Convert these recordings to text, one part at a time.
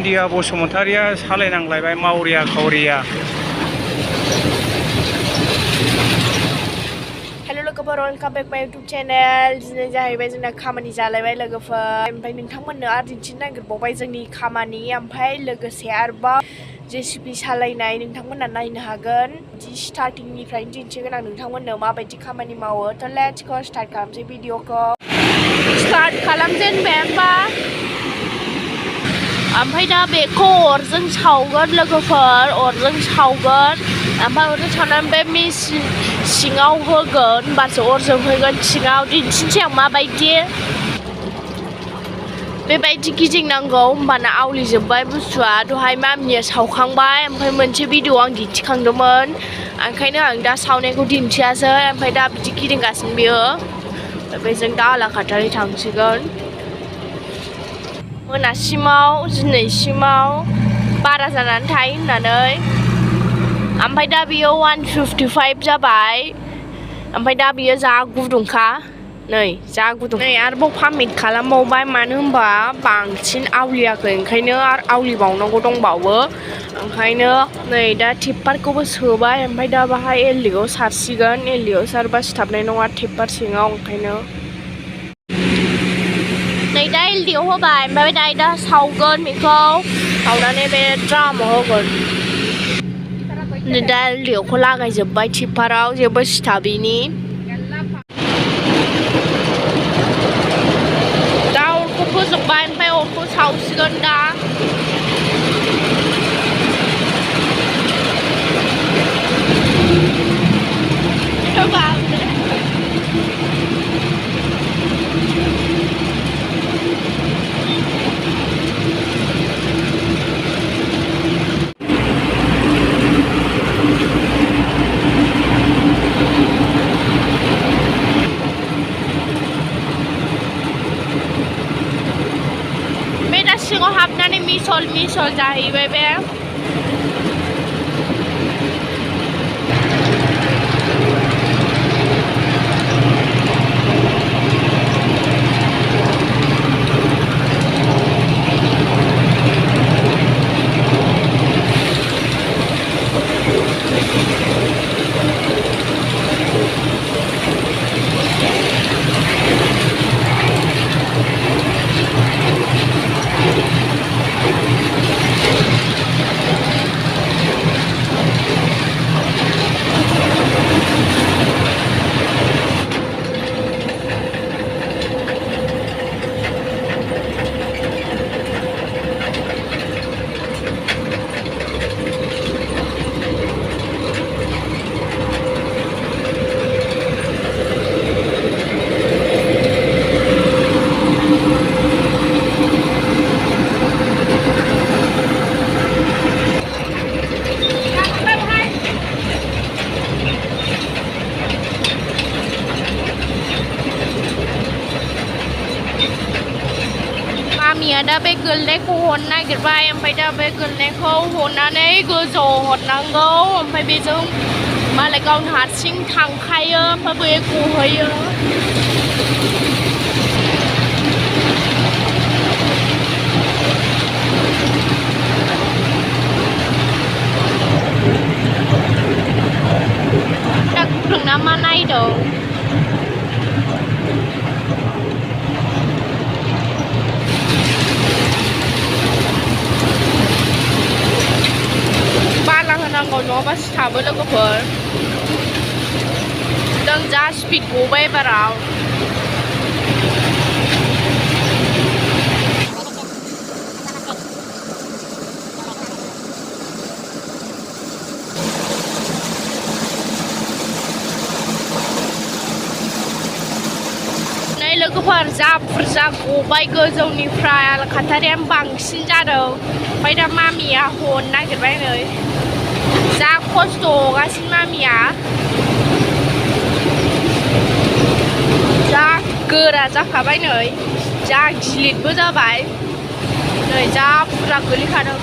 सान्दिया बसुमतारिया सालायनांलायबाय मावरिया खावरिया। हेल' लोगोफोर, वेलकाम बेक माय YouTube channel. दिनै जाहैबाय जोंना खामानि जालायबाय लोगोफोर। ओमफ्राय नोंथांमोननो आरो दिन्थिनो नागिरबावबाय जोंनि खामानि। ओमफ्राय लोगोसे आरोबाव जेसिपि सालायनाय नोंथांमोना नायनो हागोन। बिदि स्टार्टिंनिफ्रायनो दिन्थिगोन आं नोंथांमोननो माबायदि खामानि मावो। थ' लेट्स गो स्टार्ट खालामसै भिडिअखौ। स्टार्ट खालामजेनबाय होमबा। ओमफ्राय दा बेखौ अरजों सावगोन लोगोफोर, अरजों सावगोन। ओमफ्राय अरजों सावनानै बे मेचिन सिङाव होगोन, होमबासो अर जोंहोगोन सिङाव। दिन्थिनोसै आं माबायदि। बेबायदि गिदिंनांगौ, होमबाना आवलिजोब्बाय बुस्थुआ। दहाय मामिया सावखांबाय, ओमफ्राय मोनसे भिडिअ आं दिन्थिखांदोंमोन, ओंखायनो आं दा सावनायखौ दिन्थियासै। ओमफ्राय दा बिदि गिदिंगासिनो बियो। बेजों दा आलाखाथारि थांसिगोन। मोनासिमाव दिनैसिमाव बारा जानानै थायो होननानै। ओमफ्राय दा बियो 155 जाबाय। ओमफ्राय दा बियो जा गुदुंखा, नै जा गुदुं। नै आरोबाव पामिट खालामबावबाय, मानो होनबा बांसिन आवलियाखै, ओंखायनो आरो आवलिबावनांगौ दंबावो। ओंखायनो नै दा टिप्पारखौबो सोबाय। ओमफ्राय दा बाहाय एलडिआव सारसिगोन। एलडिआव सारबा सिथाबनाय नङा टिप्पार सिङाव, ओंखायनो नै दा एलडिआव होबाय। ओमफ्राय दा सावगोन बेखौ, सावनानै बे ड्रामाव होगोन। दा एलडिआखौ लागायजोब्बाय टिप्पाराव, जेबो सिथाबैनि। दा अरखौ फोजोब्बाय, ओमफ्राय अरखौ सावसिगोन दा। बे दा सिङाव हाबनानै मिसल जाहैबाय बे। मामिया दा बे गोलनायखौ हरनो नागिरबाय। ओमफ्राय दा बे गोलनायखौ हरनानै गोजौआव हरनांगौ। ओमफ्राय बेजों मालाय गावनो हारसिं थांखायो, ओमफ्राय बे गहैयो। दा गुदुं ना मा नायदों। बाला होनांगौ, नङाबा सिथाबो लोगोफोर। जों जा स्पिड गबाय एबाराव। लोगोफोर जा बुरजा गबाय गोजौनिफ्राय, आलाखाथारियानो बांसिन जादों। ओमफ्राय दा मामिया हरनो नागिरबाय। नै जा खस्थ' हगासिनो मामिया, जा गोरा जाखाबाय। नै जा गिलिरबो जाबाय। नै जा बुरजा गोलैखादों।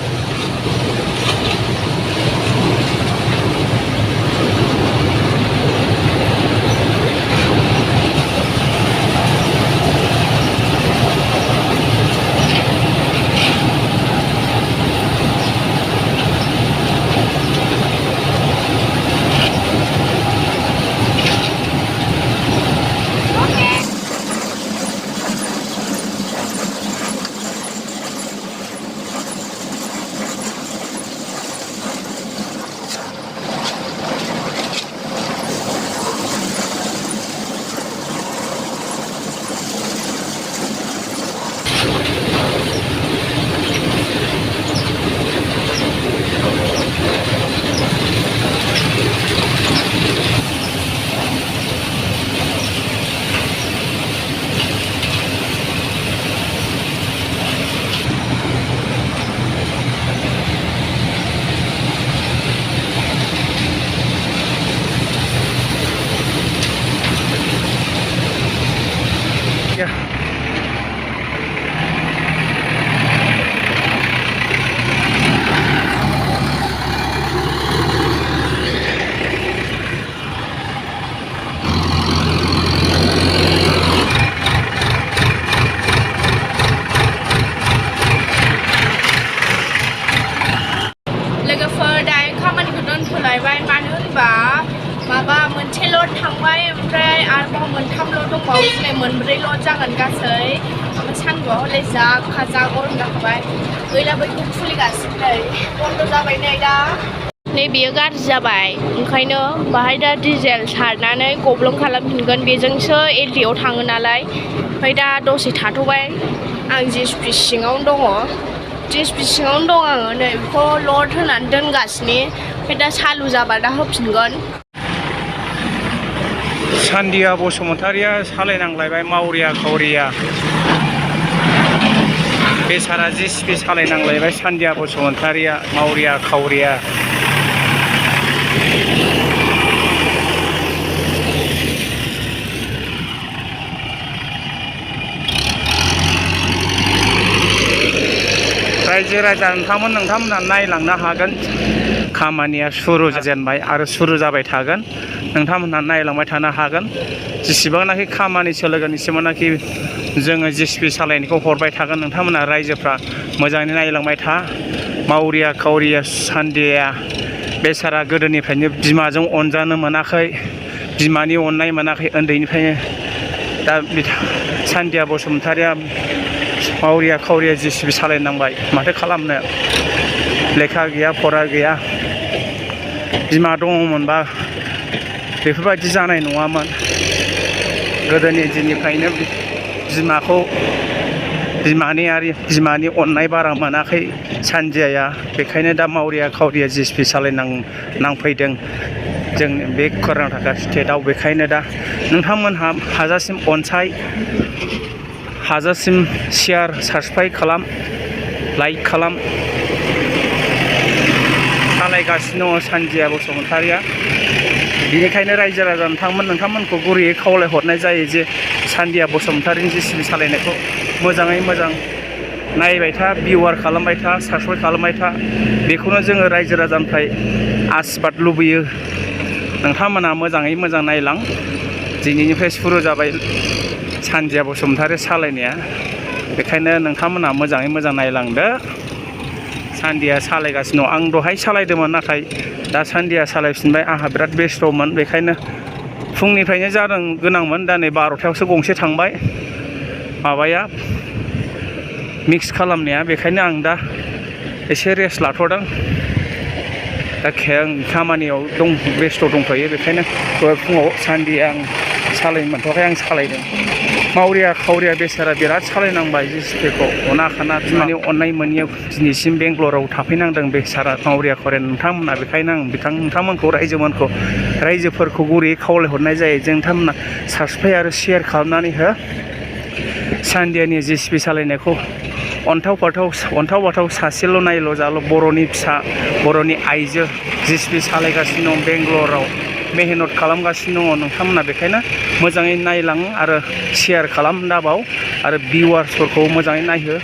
थांबाय ओमफ्राय आरोबाव मोनथामल' दंबावो दिनै मोनब्रैल' जागोन गासै ओमफ्राय सानदुंआव हले जा खाजा गरम जाखाबाय गैला बैखौ खुलिगासिनो नै बन्द' जाबाय नै दा नै बेयो गाज्रि जाबाय ओंखायनो बाहाय दा डिजेल सारनानै गब्लं खालामफिनगोन बेजोंसो एलटिआव थाङो नालाय ओमफ्राय दा दसे थाथ'बाय आं जिएसपि सिङावनो दङ जिएसपि सिङावनो दं आङो नै बेखौ लड होनानै दोनगासिनो ओमफ्राय दा सालु जाबा दा होफिनगोन सान्दिया बसुमतारिया सालायनांलायबाय मावरिया खावरिया बेसारा जिएसपि सालायनांलायबाय सान्दिया बसुमतारिया मावरिया खावरिया रायजो राजा नोंथांमोना नायलांनो हागोन खामानिया सुरु जाजेनबाय आरो सुरु जाबाय थागोन नोंथांमोनहा नायलांबाय थानो हागोन जेसेबांनाखि खामानि सोलिगोन एसेबांनाखि जोङो जिएसपि सालायनायखौ हरबाय थागोन नोंथांमोना रायजोफ्रा मोजाङै नायलांबाय था मावरिया खावरिया सान्दिया बेसारा गोदोनिफ्रायनो बिमाजों अनजानो मोनाखै बिमानि अननाय मोनाखै उन्दैनिफ्रायनो दा सान्दिया बसुमतारिया मावरिया खावरिया जिएसपि सालायनांबाय माथो खालामनो लेखा गैया फरा गैया बिमा दङमोनबा बेफोरबायदि जानाय नङामोन गोदोनि दिननिफ्रायनो बिमानि अननाय बारा मोनाखै सान्दियाया बेखायनो दा मावरिया खावरिया जिएसपि नांफैदों जों बे कर्नाटका स्टेटआव बेखायनो दा नोंथांमोनहा हाजासिम अनसाय हाजासिम शेयार साबसक्राइब खालाम लाइक खालाम सालायगासिनो दङ सान्दिया बसुमतारिया बेनिखायनो रायजो राजा नोंथांमोनखौ गुरैयै खावलायहरनाय जायो जे सान्दिया बसुमतारिनि जिएसपि सालायनायखौ मोजाङै मोजां नायबाय था भिउवार खालामबाय था साबसक्राइब खालामबाय था बेखौनो जोङो रायजो राजानिफ्राय आसिरबाद लुबैयो नोंथांमोना मोजाङै मोजां नायलां दिनैनिफ्राय सुरु जाबाय सान्दिया बसुमतारि सालायनाया बेखायनो नोंथांमोना मोजाङै मोजां नायलांदो सान्दिया सालायगासिनो दं आं दहाय सालायदोंमोन नाथाय दा सान्दिया सालायफिनबाय आंहा बिराद बेस्थ'मोन बेखायनो फुंनिफ्रायनो जादों गोनांमोन दा नै 12थायावसो गंसे थांबाय माबाया मिक्स खालामनाया बेखायनो आं दा एसे रेस्ट लाथ'दों दा खामानियाव बेस्थ' दंथ'यो बेखायनो दहाय फुङाव सान्दिया आं सालायनो मोनथ'वाखै आं सालायदों मावरिया खावरिया बेसारा बिराद सालायनांबाय जिएसपिखौ अना खाना बिमानि अननाय मोनियाव दिनैसिम बेंगलराव थाफैनांदों बेसारा मावरिया खावरिया नोंथांमोना बेखायनो आं नोंथांमोनखौ रायजोफोरखौ गुरैयै खावलायहरनाय जायो जों नोंथांमोना साबसक्राइब आरो शेयार खालामनानै हो सान्दियानि जिएसपि सालायनायखौ अन्थाव बाथाव सासेल' नायल' जाल' बर'नि फिसा बर'नि आइजो जिएसपि सालायगासिनो दं बेंगलराव मेहनत खालामगासिनो दङ नोंथांमोना बेखायनो मोजाङै नायलां आरो शेयार खालाम दाबाव आरो भिउवार्सफोरखौ मोजाङै नायहो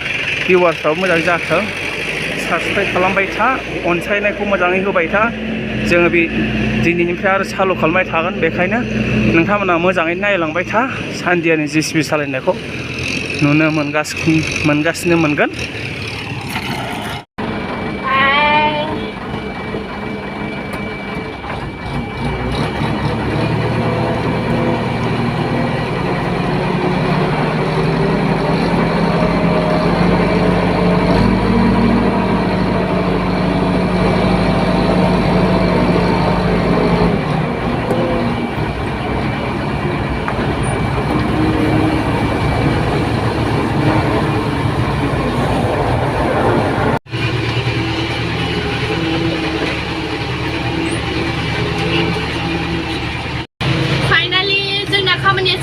भिउवार्सफ्राबो मोजाङै जाथों साबसक्राइब खालामबाय था अनसायनायखौ मोजाङै होबाय था जोङो बे दिनैनिफ्राय आरो सालु खालामबाय थागोन बेखायनो नोंथांमोना मोजाङै नायलांबाय था सान्दियानि जिएसपि सालायनायखौ नुनो मोनगासिनो मोनगोन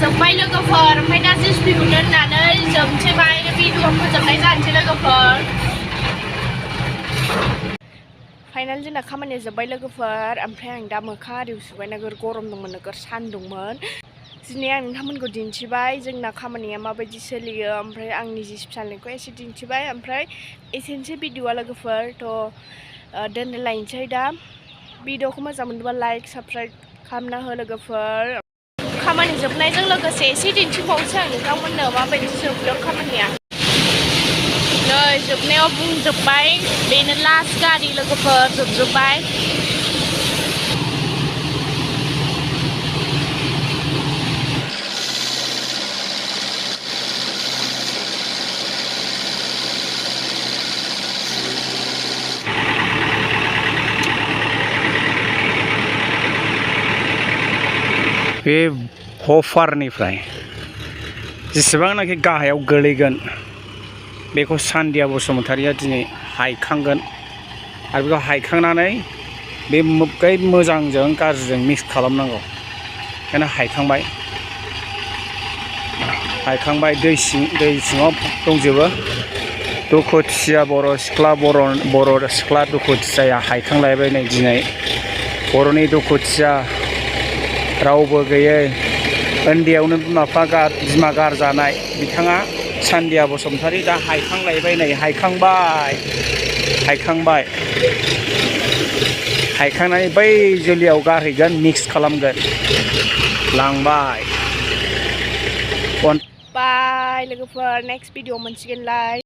जोब्बाय लोगोफोर ओमफ्राय दा जिएसपिखौ दोननानै जोबसैबाय भिडिअ फोजोबनाय जानोसै लोगोफोर फाइनाल जोंना खामानिया जोब्बाय लोगोफोर ओमफ्राय आं दा मोखां आरि सुबाय नोगोर गरम दंमोन नोगोर सान्दुंमोन दिनै आं नोंथांमोनखौ दिन्थिबाय जोंना खामानिया माबायदि सोलियो ओमफ्राय आंनि जिएसपि सालायनायखौ एसे दिन्थिबाय ओमफ्राय एसेनोसै भिडिअआ लोगोफोर थ' दोनलायनोसै दा भिडिअखौ मोजां मोनोबा लाइक साबस्क्राइब खालामना हो लोगोफोर खामानि जोबनायजों लोगोसे एसे दिन्थिबावसै आं नोंथांमोननो माबायदि जोबदों खामानिया नै जोबनायाव बुंजोब्बाय बेनो लास्ट गारि लोगोफोर जोबजोब्बाय बे हफारनिफ्राय जेसेबांनाखि गाहायाव गोलैगोन बेखौ सान्दिया बसुमतारिया दिनै हायखांगोन आरो बेखौ हायखांनानै बे मोजांजों गाज्रिजों मिक्स खालामनांगौ बेखायनो हायखांबाय दै सिङाव दंजोबो दुखुथिया बर' सिख्ला दुखुथियाया हायखांलायबाय नै दिनै बर'नि दुखुथिया रावबो गैयै उन्दैयावनो बिमा गारजानाय बिथाङा सान्दिया बसुमतारि दा हायखांलायबाय नै हायखांनानै बै जोलैयाव गारहैगोन मिक्स खालामगोन लांबाय बाय लोगोफोर नेक्स्ट भिडिअ मोनसिगोनलाय